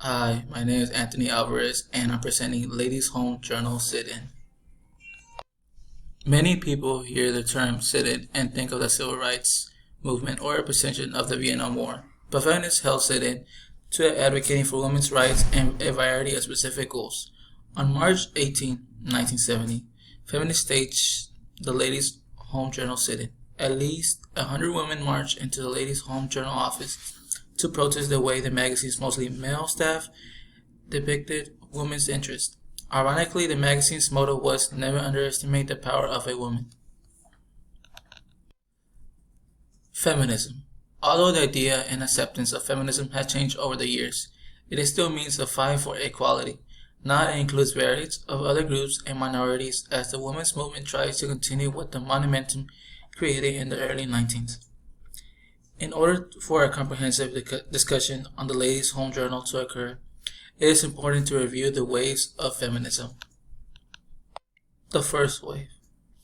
Hi, my name is Anthony Alvarez, and I'm presenting Ladies Home Journal Sit-In. Many people hear the term sit-in and think of the civil rights movement or representation of the Vietnam War, but feminists held sit-in to advocating for women's rights and a variety of specific goals. On March 18, 1970, feminists staged the Ladies Home Journal sit-in. At least 100 women marched into the Ladies Home Journal office to protest the way the magazine's mostly male staff depicted women's interests. Ironically, the magazine's motto was "Never underestimate the power of a woman." Feminism. Although the idea and acceptance of feminism has changed over the years, it still means the fight for equality. Now it includes varieties of other groups and minorities as the women's movement tries to continue with the momentum created in the early 19th. In order for a comprehensive discussion on the Ladies' Home Journal to occur, it is important to review the waves of feminism. The first wave.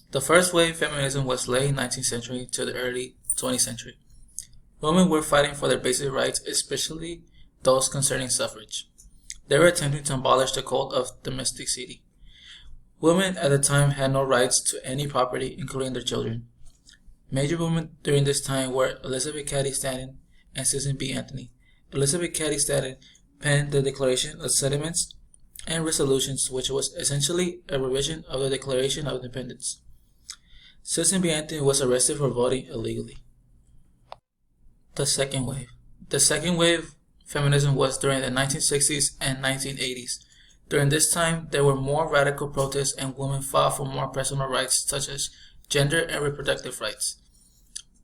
The first wave feminism was late 19th century to the early 20th century. Women were fighting for their basic rights, especially those concerning suffrage. They were attempting to abolish the cult of domesticity. Women at the time had no rights to any property, including their children. Major women during this time were Elizabeth Cady Stanton and Susan B. Anthony. Elizabeth Cady Stanton penned the Declaration of Sentiments and Resolutions, which was essentially a revision of the Declaration of Independence. Susan B. Anthony was arrested for voting illegally. The second wave. The second wave feminism was during the 1960s and 1980s. During this time, there were more radical protests and women fought for more personal rights such as gender and reproductive rights.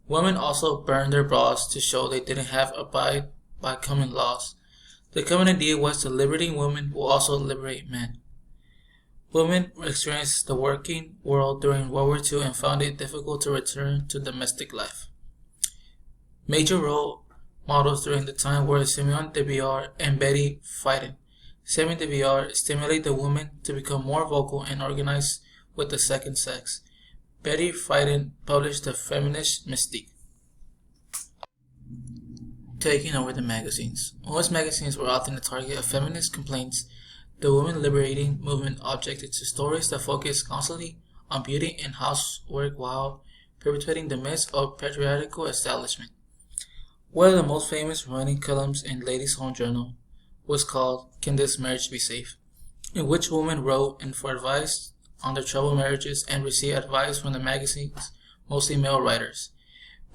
Women also burned their bras to show they didn't have to abide by common laws. The common idea was that liberating women will also liberate men. Women experienced the working world during World War II and found it difficult to return to domestic life. Major role models during the time were Simone de Beauvoir and Betty Friedan. Simone de Beauvoir stimulated the women to become more vocal and organized with the second sex. Betty Friedan published The Feminist Mystique. Taking over the magazines. Most magazines were often the target of feminist complaints. The women liberating movement objected to stories that focused constantly on beauty and housework while perpetuating the myths of patriarchal establishment. One of the most famous running columns in Ladies' Home Journal was called "Can This Marriage Be Safe?", in which women wrote in for advice on their troubled marriages and received advice from the magazine's mostly male writers.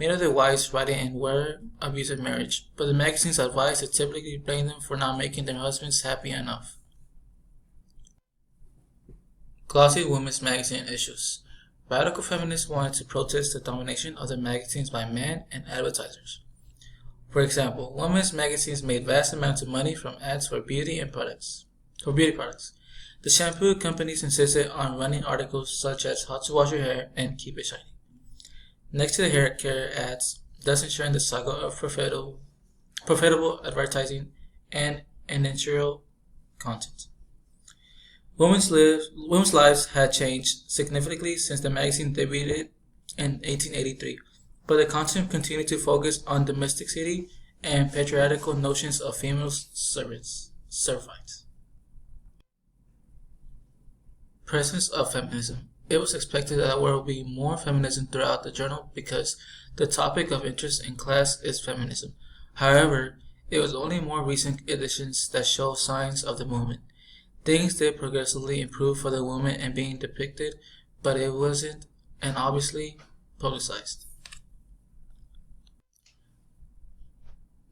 Many of the wives write in were abusive marriage, but the magazine's advice is typically blame them for not making their husbands happy enough. Glossy women's magazine issues. Radical feminists wanted to protest the domination of the magazines by men and advertisers. For example, women's magazines made vast amounts of money from ads for beauty products. The shampoo companies insisted on running articles such as how to wash your hair and keep it shiny. Next to the hair care ads, thus ensuring the saga of profitable advertising and editorial content. Women's lives had changed significantly since the magazine debuted in 1883, but the content continued to focus on domesticity and patriarchal notions of female services. Presence of feminism. It was expected that there will be more feminism throughout the journal because the topic of interest in class is feminism. However, it was only more recent editions that show signs of the movement. Things did progressively improve for the women and being depicted, but it wasn't and obviously publicized.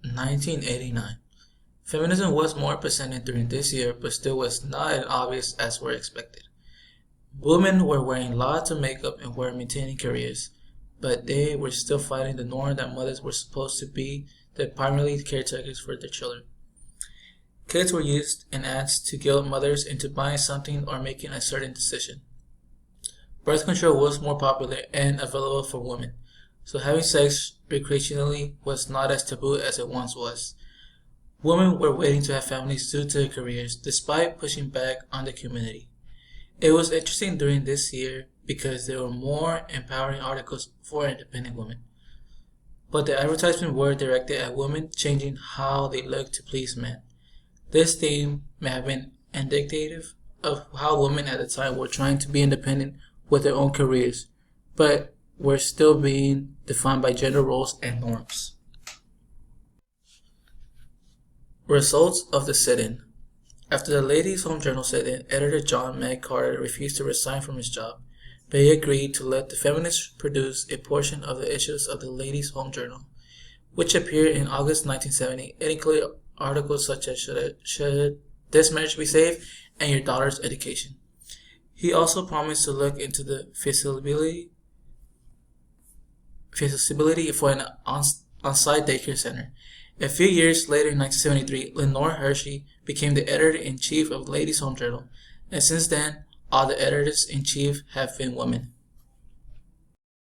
1989. Feminism was more presented during this year, but still was not as obvious as were expected. Women were wearing lots of makeup and were maintaining careers, but they were still fighting the norm that mothers were supposed to be the primary caretakers for their children. Kids were used in ads to guilt mothers into buying something or making a certain decision. Birth control was more popular and available for women, so having sex recreationally was not as taboo as it once was. Women were waiting to have families due to their careers, despite pushing back on the community. It was interesting during this year because there were more empowering articles for independent women. But the advertisements were directed at women changing how they look to please men. This theme may have been indicative of how women at the time were trying to be independent with their own careers, but were still being defined by gender roles and norms. Results of the sit-in. After the Ladies' Home Journal sit-in, editor John Meg Carter refused to resign from his job, but he agreed to let the feminists produce a portion of the issues of the Ladies' Home Journal, which appeared in August 1970. It included articles such as Should This Marriage Be Safe and Your Daughter's Education. He also promised to look into the feasibility for an on-site daycare center. A few years later, in 1973, Lenore Hershey became the editor-in-chief of Ladies' Home Journal, and since then, all the editors-in-chief have been women.